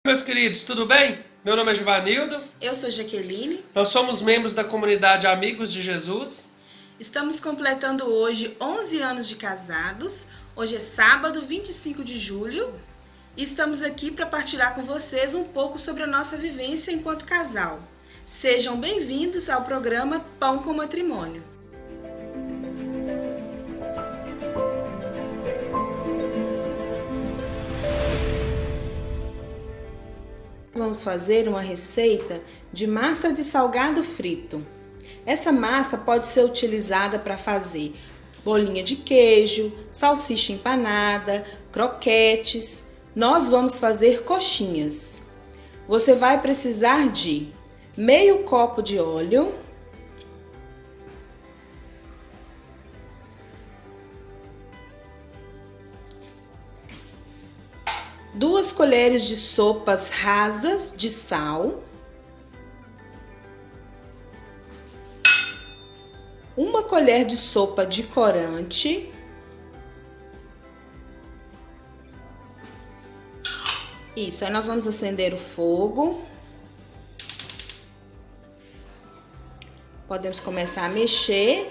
Meus queridos, tudo bem? Meu nome é Givanildo. Eu sou Jaqueline. Nós somos membros da comunidade Amigos de Jesus. Estamos completando hoje 11 anos de casados. Hoje é sábado, 25 de julho. E estamos aqui para partilhar com vocês um pouco sobre a nossa vivência enquanto casal. Sejam bem-vindos ao programa Pão com Matrimônio. Vamos fazer uma receita de massa de salgado frito. Essa massa pode ser utilizada para fazer bolinha de queijo, salsicha empanada, croquetes. Nós vamos fazer coxinhas. Você vai precisar de meio copo de óleo, duas colheres de sopas rasas de sal, uma colher de sopa de corante, isso, aí nós vamos acender o fogo, podemos começar a mexer.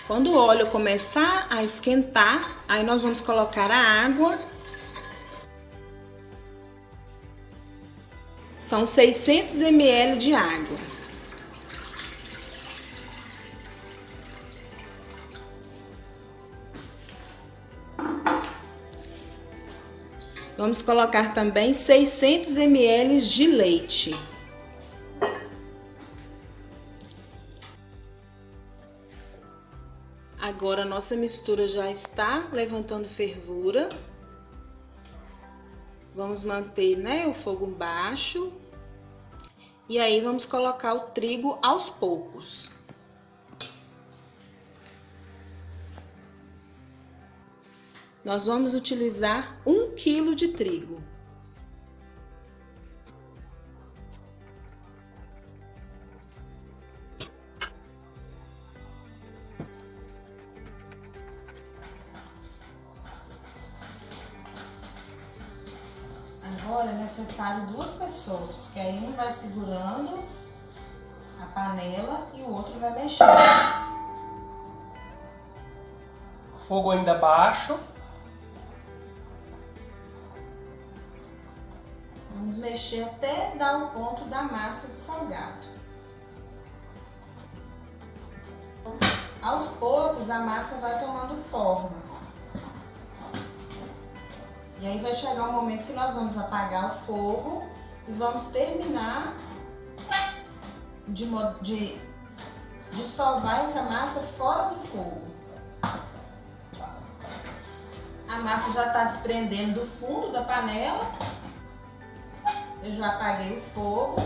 Quando o óleo começar a esquentar, aí nós vamos colocar a água. São 600 ml de água. Vamos colocar também 600 ml de leite. Agora a nossa mistura já está levantando fervura. Vamos manter, o fogo baixo. E aí vamos colocar o trigo aos poucos. Nós vamos utilizar 1 quilo de trigo. Agora é necessário 2 pessoas, porque aí um vai segurando a panela e o outro vai mexendo. Fogo ainda baixo. Vamos mexer até dar o ponto da massa de salgado. Aos poucos a massa vai tomando forma. E aí vai chegar um momento que nós vamos apagar o fogo e vamos terminar de sovar essa massa fora do fogo. A massa já está desprendendo do fundo da panela. Eu já apaguei o fogo.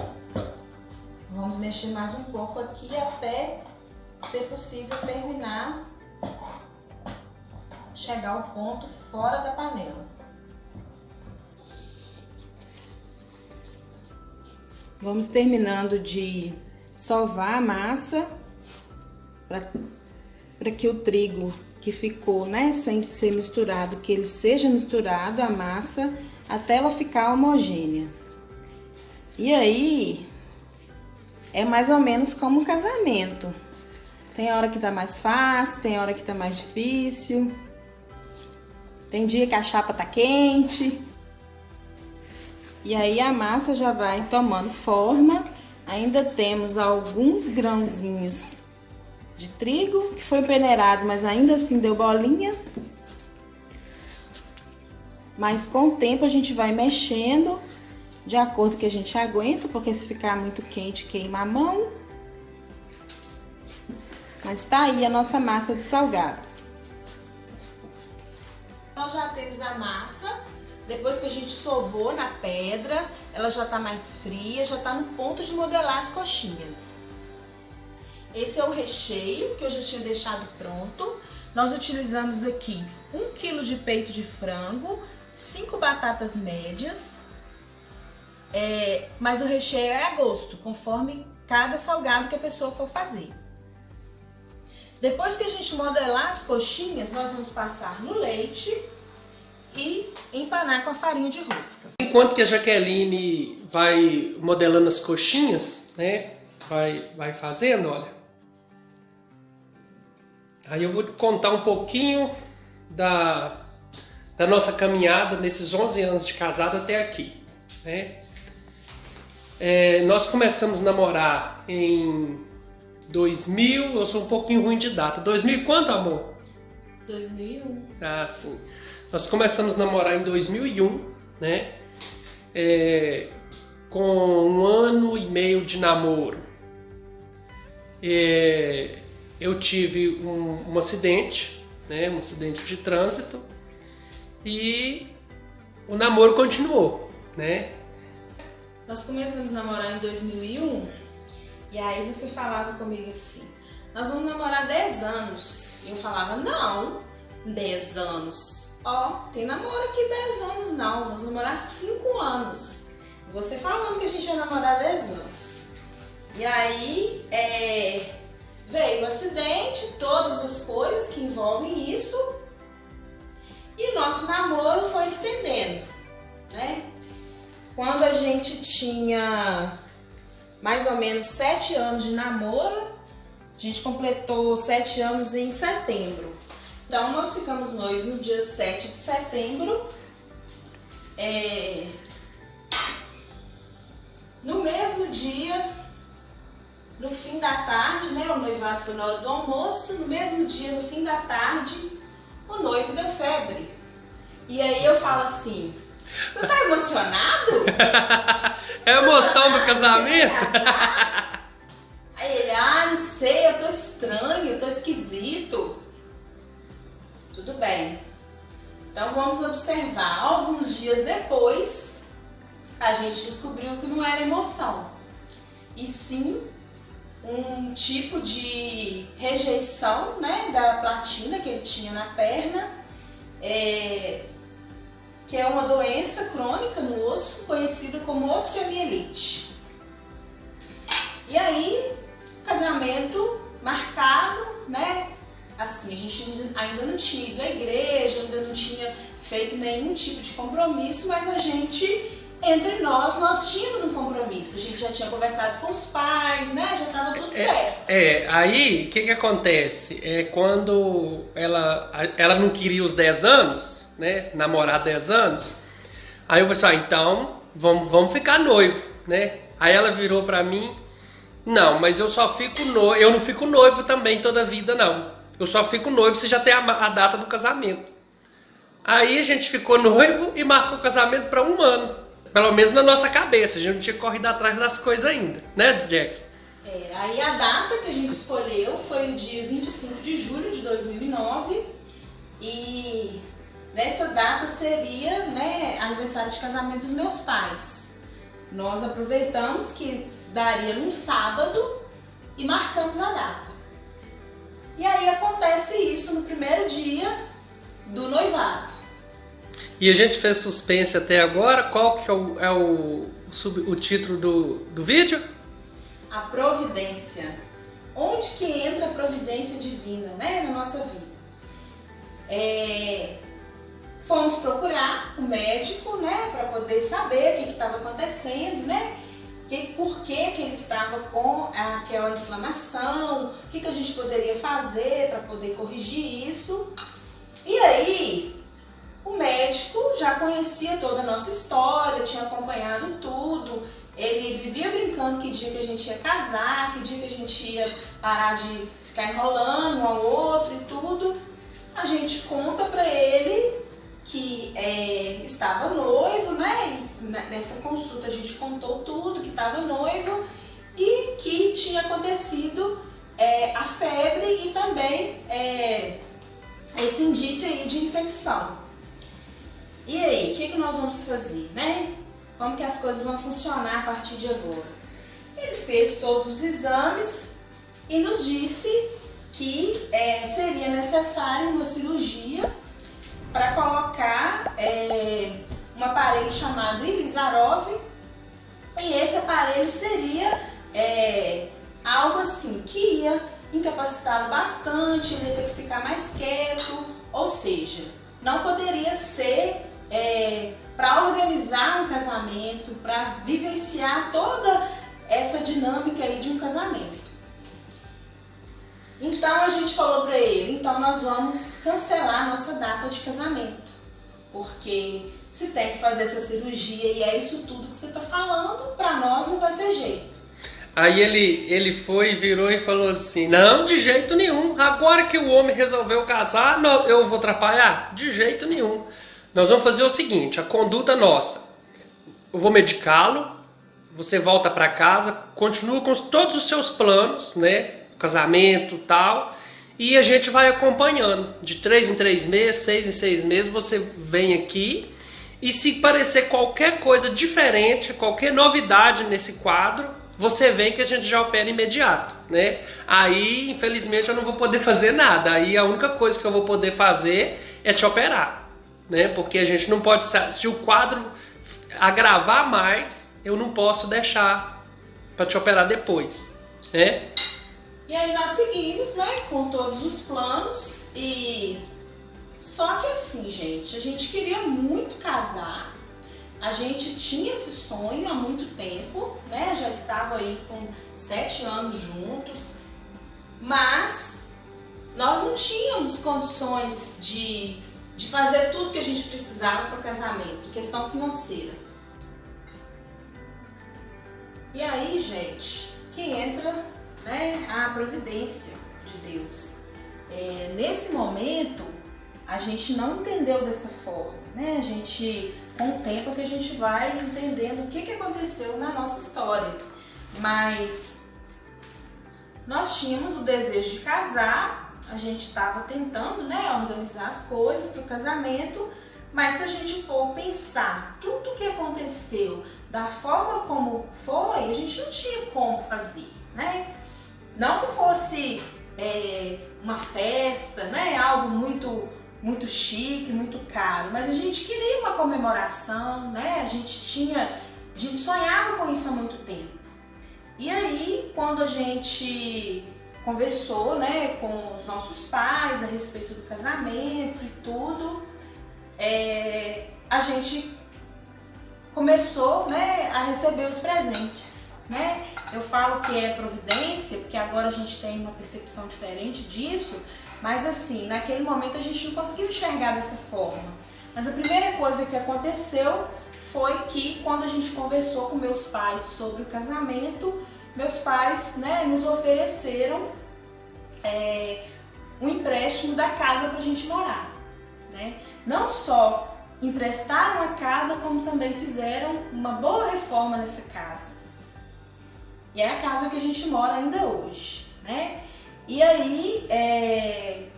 Vamos mexer mais um pouco aqui até ser possível terminar, chegar ao ponto fora da panela. Vamos terminando de sovar a massa para que o trigo que ficou, sem ser misturado, que ele seja misturado a massa até ela ficar homogênea. E aí é mais ou menos como um casamento. Tem hora que tá mais fácil, tem hora que tá mais difícil. Tem dia que a chapa tá quente. E aí a massa já vai tomando forma. Ainda temos alguns grãozinhos de trigo que foi peneirado, mas ainda assim deu bolinha. Mas com o tempo a gente vai mexendo de acordo que a gente aguenta, porque se ficar muito quente queima a mão. Mas tá aí a nossa massa de salgado. Nós já temos a massa. Depois que a gente sovou na pedra, ela já tá mais fria, já tá no ponto de modelar as coxinhas. Esse é o recheio que eu já tinha deixado pronto. Nós utilizamos aqui 1 quilo de peito de frango, 5 batatas médias, mas o recheio é a gosto, conforme cada salgado que a pessoa for fazer. Depois que a gente modelar as coxinhas, nós vamos passar no leite empanar com a farinha de rosca. Enquanto que a Jaqueline vai modelando as coxinhas, né? Vai fazendo, olha. Aí eu vou contar um pouquinho da nossa caminhada nesses 11 anos de casado até aqui, né? Nós começamos a namorar em 2000, eu sou um pouquinho ruim de data. 2000 quanto, amor? 2001. Ah, sim. Nós começamos a namorar em 2001, né? Com 1 ano e meio de namoro. Eu tive um acidente, né? Um acidente de trânsito. E o namoro continuou, né? Nós começamos a namorar em 2001 e aí você falava comigo assim, nós vamos namorar 10 anos. E eu falava, não, 10 anos. Tem namoro aqui 10 anos não, nós vamos namorar 5 anos. E você falando que a gente ia namorar 10 anos. E aí veio o acidente, todas as coisas que envolvem isso. E o nosso namoro foi estendendo, né? Quando a gente tinha mais ou menos 7 anos de namoro, a gente completou 7 anos em setembro. Então, nós ficamos noivos no dia 7 de setembro. No mesmo dia, no fim da tarde, né? O noivado foi na hora do almoço. No mesmo dia, no fim da tarde, o noivo deu febre. E aí eu falo assim, você tá emocionado? É a emoção do casamento? Aí ele, não sei, eu tô estranho, eu tô esquisito. Tudo bem. Então vamos observar. Alguns dias depois, a gente descobriu que não era emoção, e sim um tipo de rejeição, né, da platina que ele tinha na perna, que é uma doença crônica no osso, conhecida como osteomielite. E aí, casamento marcado, né? Assim, a gente ainda não tinha ido à igreja, ainda não tinha feito nenhum tipo de compromisso, mas a gente, entre nós tínhamos um compromisso. A gente já tinha conversado com os pais, né? Já estava tudo certo. Aí, o que acontece? Quando ela não queria os 10 anos, né? Namorar 10 anos, aí eu falei assim, então, vamos ficar noivo, né? Aí ela virou pra mim, não, mas eu só fico noivo, eu não fico noivo também toda a vida, não. Eu só fico noivo se já tem a data do casamento. Aí a gente ficou noivo e marcou o casamento para 1 ano. Pelo menos na nossa cabeça, a gente não tinha corrido atrás das coisas ainda, né, Jack? Aí a data que a gente escolheu foi o dia 25 de julho de 2009 e nessa data seria, né, aniversário de casamento dos meus pais. Nós aproveitamos que daria num sábado e marcamos a data. E aí acontece isso no primeiro dia do noivado. E a gente fez suspense até agora. Qual que é o título do vídeo? A providência. Onde que entra a providência divina, né, na nossa vida? Fomos procurar o médico, né, para poder saber o que estava acontecendo, né? Por que ele estava com aquela inflamação, o que a gente poderia fazer para poder corrigir isso. E aí, o médico já conhecia toda a nossa história, tinha acompanhado tudo, ele vivia brincando que dia que a gente ia casar, que dia que a gente ia parar de ficar enrolando um ao outro e tudo. A gente conta para ele que estava noivo, né? E nessa consulta a gente contou tudo, que estava noivo e que tinha acontecido a febre e também esse indício aí de infecção. E aí, o que nós vamos fazer, né? Como que as coisas vão funcionar a partir de agora? Ele fez todos os exames e nos disse que seria necessário uma cirurgia para colocar um aparelho chamado Ilizarov, e esse aparelho seria algo assim que ia incapacitá-lo bastante, ele ia ter que ficar mais quieto, ou seja, não poderia ser para vivenciar toda essa dinâmica aí de um casamento. Então a gente falou para ele, então nós vamos cancelar a nossa data de casamento, porque se tem que fazer essa cirurgia e é isso tudo que você está falando, para nós não vai ter jeito. Aí ele foi, virou e falou assim, não, de jeito nenhum, agora que o homem resolveu casar, não, eu vou atrapalhar? De jeito nenhum. Nós vamos fazer o seguinte, a conduta nossa, eu vou medicá-lo, você volta para casa, continua com todos os seus planos, né, casamento e tal, e a gente vai acompanhando, de 3 em 3 meses, 6 em 6 meses, você vem aqui, e se parecer qualquer coisa diferente, qualquer novidade nesse quadro, você vem que a gente já opera imediato, né? Aí, infelizmente, eu não vou poder fazer nada. Aí a única coisa que eu vou poder fazer é te operar, né? Porque a gente não pode... Se o quadro agravar mais, eu não posso deixar para te operar depois, né? E aí nós seguimos, né? Com todos os planos e... Só que assim, gente, a gente queria muito casar. A gente tinha esse sonho há muito tempo, né? Já estava aí com 7 anos juntos, mas nós não tínhamos condições de fazer tudo que a gente precisava para o casamento, questão financeira. E aí, gente, que entra, né, a providência de Deus. Nesse momento, a gente não entendeu dessa forma, né? A gente... Com o tempo que a gente vai entendendo o que aconteceu na nossa história. Mas nós tínhamos o desejo de casar, a gente estava tentando, né, organizar as coisas para o casamento, mas se a gente for pensar tudo o que aconteceu da forma como foi, a gente não tinha como fazer, né? Não que fosse uma festa, né, algo muito chique, muito caro, mas a gente queria uma comemoração, né? A gente sonhava com isso há muito tempo. E aí, quando a gente conversou, né, com os nossos pais a respeito do casamento e tudo, a gente começou, né, a receber os presentes, né? Eu falo que é providência, porque agora a gente tem uma percepção diferente disso. Mas assim, naquele momento a gente não conseguiu enxergar dessa forma. Mas a primeira coisa que aconteceu foi que quando a gente conversou com meus pais sobre o casamento, meus pais, né, nos ofereceram um empréstimo da casa para a gente morar, né? Não só emprestaram a casa, como também fizeram uma boa reforma nessa casa. E é a casa que a gente mora ainda hoje, né? E aí,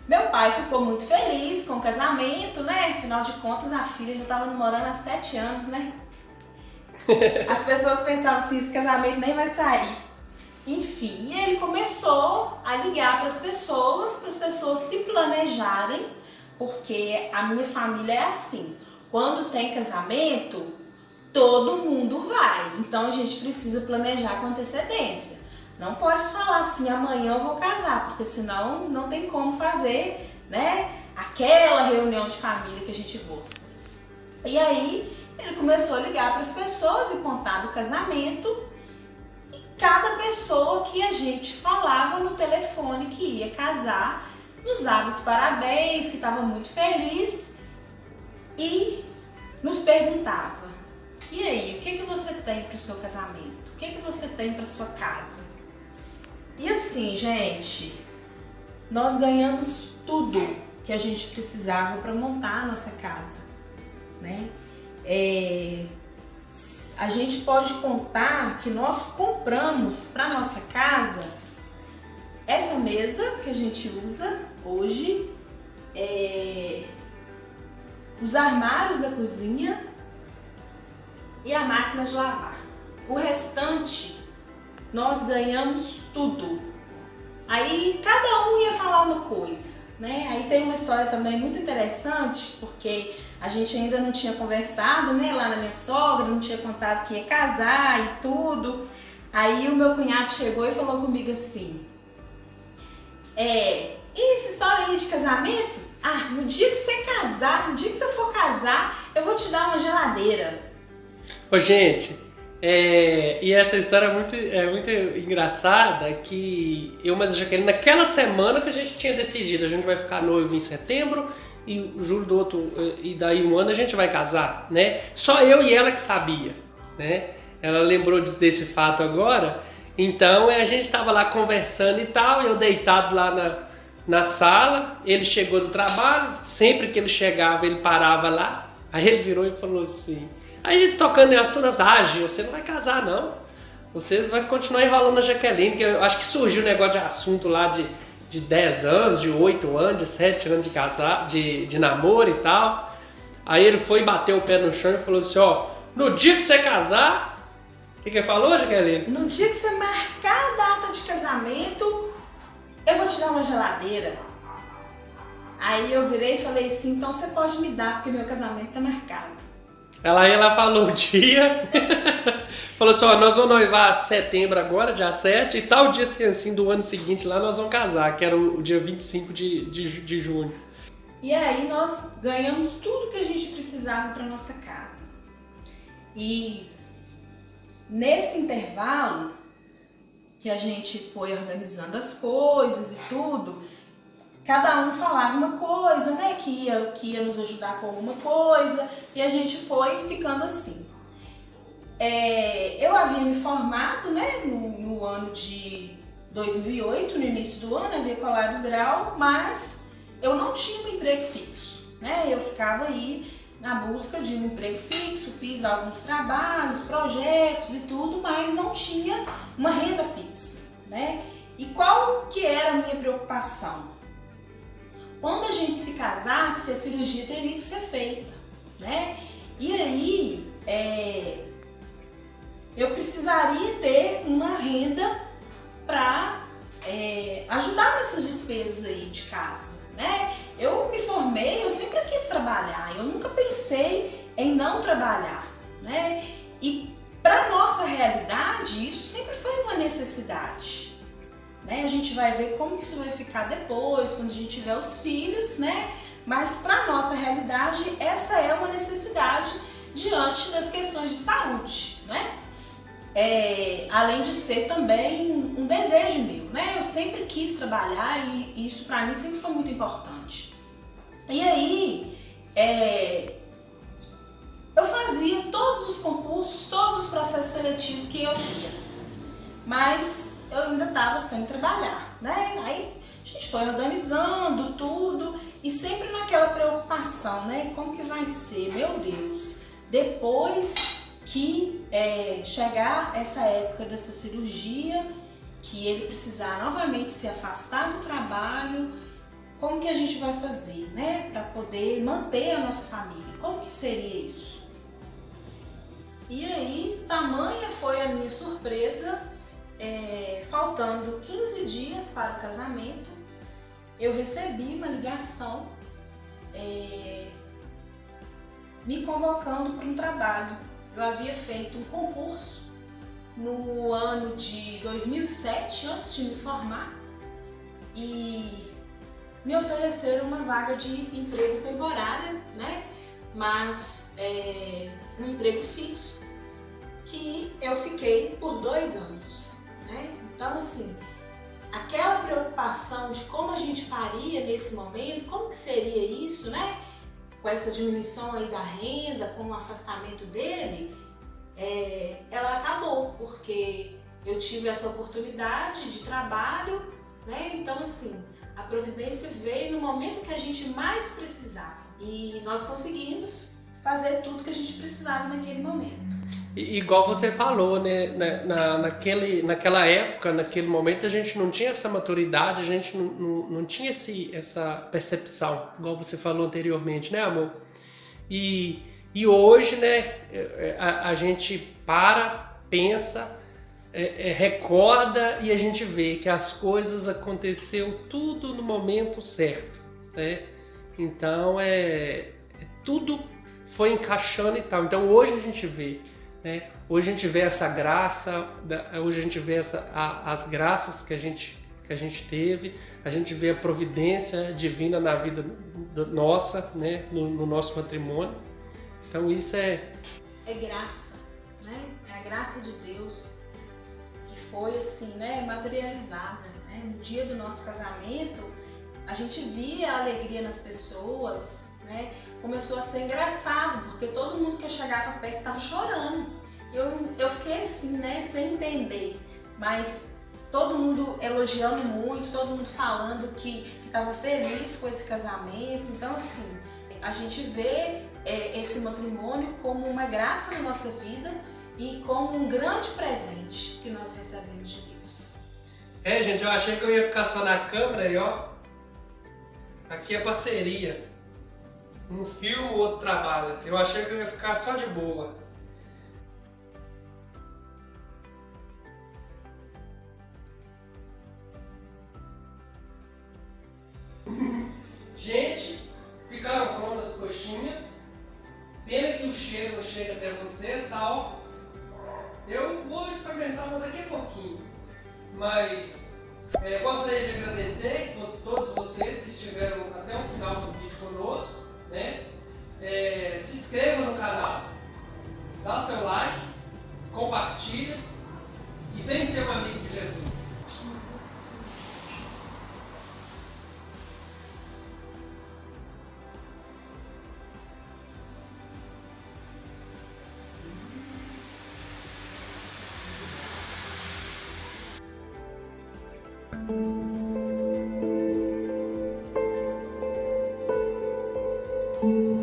meu pai ficou muito feliz com o casamento, né? Afinal de contas, a filha já estava namorando há 7 anos, né? As pessoas pensavam assim, esse casamento nem vai sair. Enfim, ele começou a ligar para as pessoas se planejarem, porque a minha família é assim. Quando tem casamento, todo mundo vai. Então, a gente precisa planejar com antecedência. Não pode falar assim, amanhã eu vou casar, porque senão não tem como fazer, né, aquela reunião de família que a gente gosta. E aí ele começou a ligar para as pessoas e contar do casamento, e cada pessoa que a gente falava no telefone que ia casar, nos dava os parabéns, que estava muito feliz e nos perguntava, e aí, o que você tem para o seu casamento? O que você tem para sua casa? E assim, gente, nós ganhamos tudo que a gente precisava para montar a nossa casa, né? A gente pode contar que nós compramos para nossa casa essa mesa que a gente usa hoje, os armários da cozinha e a máquina de lavar. O restante nós ganhamos tudo. Aí cada um ia falar uma coisa, né? Aí tem uma história também muito interessante, porque a gente ainda não tinha conversado, né, lá na minha sogra, não tinha contado que ia casar e tudo. Aí o meu cunhado chegou e falou comigo assim, e essa história aí de casamento? Ah, no dia que você casar, no dia que você for casar, eu vou te dar uma geladeira. Ô, gente, e essa história é muito engraçada, que eu, mas a Jaqueline, naquela semana que a gente tinha decidido, a gente vai ficar noivo em setembro, e o julho do outro, e daí um ano a gente vai casar, né? Só eu e ela que sabia, né? Ela lembrou desse fato agora, então a gente tava lá conversando e tal, eu deitado lá na sala, ele chegou do trabalho, sempre que ele chegava ele parava lá, aí ele virou e falou assim, aí a gente tocando em assunto, Gil, você não vai casar não, você vai continuar enrolando a Jaqueline, que eu acho que surgiu um negócio de assunto lá de 10 anos, de 8 anos, de 7 anos de casar, de namoro e tal, aí ele foi bater o pé no chão e falou assim, ó, no dia que você casar, o que ele falou, Jaqueline? No dia que você marcar a data de casamento, eu vou te dar uma geladeira. Aí eu virei e falei assim, então você pode me dar, porque meu casamento tá marcado. Ela falou o dia, falou assim, ó, nós vamos noivar setembro agora, dia 7, e tal dia assim do ano seguinte lá nós vamos casar, que era o dia 25 de junho. E aí nós ganhamos tudo que a gente precisava para nossa casa. E nesse intervalo que a gente foi organizando as coisas e tudo, cada um falava uma coisa, né, que ia nos ajudar com alguma coisa, e a gente foi ficando assim. Eu havia me formado, né, no ano de 2008, no início do ano, havia colado o grau, mas eu não tinha um emprego fixo, né, eu ficava aí na busca de um emprego fixo, fiz alguns trabalhos, projetos e tudo, mas não tinha uma renda fixa, né? E qual que era a minha preocupação? Quando a gente se casasse, a cirurgia teria que ser feita, né? E aí, eu precisaria ter uma renda para ajudar nessas despesas aí de casa, né? Eu me formei, eu sempre quis trabalhar, eu nunca pensei em não trabalhar, né? E para nossa realidade, isso sempre foi uma necessidade, né? A gente vai ver como que isso vai ficar depois, quando a gente tiver os filhos, né? Mas para nossa realidade, essa é uma necessidade diante das questões de saúde, né? Além de ser também um desejo meu, né? Eu sempre quis trabalhar e isso para mim sempre foi muito importante. E aí, eu fazia todos os concursos, todos os processos seletivos que eu ia, mas eu ainda estava sem trabalhar, né? Aí a gente foi organizando tudo e sempre naquela preocupação, né? Como que vai ser? Meu Deus, depois que chegar essa época dessa cirurgia, que ele precisar novamente se afastar do trabalho, como que a gente vai fazer, né, para poder manter a nossa família? Como que seria isso? E aí, tamanha foi a minha surpresa, faltando 15 dias para o casamento, eu recebi uma ligação me convocando para um trabalho. Eu havia feito um concurso no ano de 2007, antes de me formar, e me ofereceram uma vaga de emprego temporária, né? Mas um emprego fixo, que eu fiquei por 2 anos, né? Então, assim, aquela preocupação de como a gente faria nesse momento, como que seria isso, né? Com essa diminuição aí da renda, com o afastamento dele, ela acabou, porque eu tive essa oportunidade de trabalho, né? Então, assim, a providência veio no momento que a gente mais precisava e nós conseguimos fazer tudo que a gente precisava naquele momento. Igual você falou, né? Naquela época, naquele momento, a gente não tinha essa maturidade, a gente não tinha essa percepção, igual você falou anteriormente, né, amor? E hoje, né, a gente pensa, recorda e a gente vê que as coisas aconteceu tudo no momento certo, né? Então, tudo foi encaixando e tal. Então, hoje a gente vê, né? Hoje a gente vê essa graça, hoje a gente vê as graças que a gente teve, a gente vê a providência divina na vida nossa, né? No nosso matrimônio. Então isso é graça. né? É a graça de Deus que foi assim, né, materializada, né? No dia do nosso casamento, a gente via a alegria nas pessoas, né? Começou a ser engraçado, porque todo mundo que eu chegava perto estava chorando. Eu fiquei assim, né, sem entender, mas todo mundo elogiando muito, todo mundo falando que estava feliz com esse casamento. Então, assim, a gente vê esse matrimônio como uma graça na nossa vida e como um grande presente que nós recebemos de Deus. Gente, eu achei que eu ia ficar só na câmera e ó, aqui é parceria. Um filme, o outro trabalha. Eu achei que eu ia ficar só de boa. Gente, ficaram prontas as coxinhas. Pena que o cheiro não chega até vocês, tá? Ó. Eu vou experimentar uma daqui a pouquinho. Mas gostaria de agradecer a todos vocês que estiveram até o final do vídeo conosco, né? Se inscreva no canal, dá o seu like, compartilha e vem ser um amigo de Jesus. Música